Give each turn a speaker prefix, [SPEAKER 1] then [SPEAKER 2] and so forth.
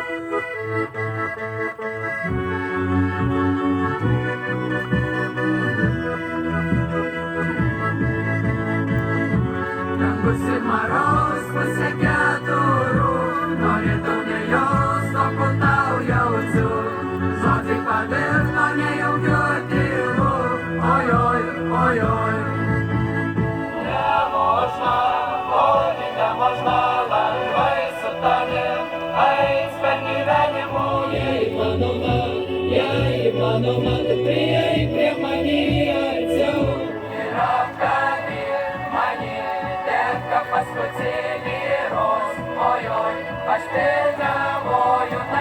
[SPEAKER 1] Dangus ir moroz pasiekia durų, norėtų nejos, o kol tau jaučiu. Žodžiai pavirto nejaukiu tylu, ojoj, ojoj.
[SPEAKER 2] Nemožna, oi, nemožna lengvai su tavim eis per gyvenimų. Jei įmanoma, kad prieik prie mani arčiau. Ir apkabink mani, tenka paskutinį ros, ojoj, aš pilnamoju.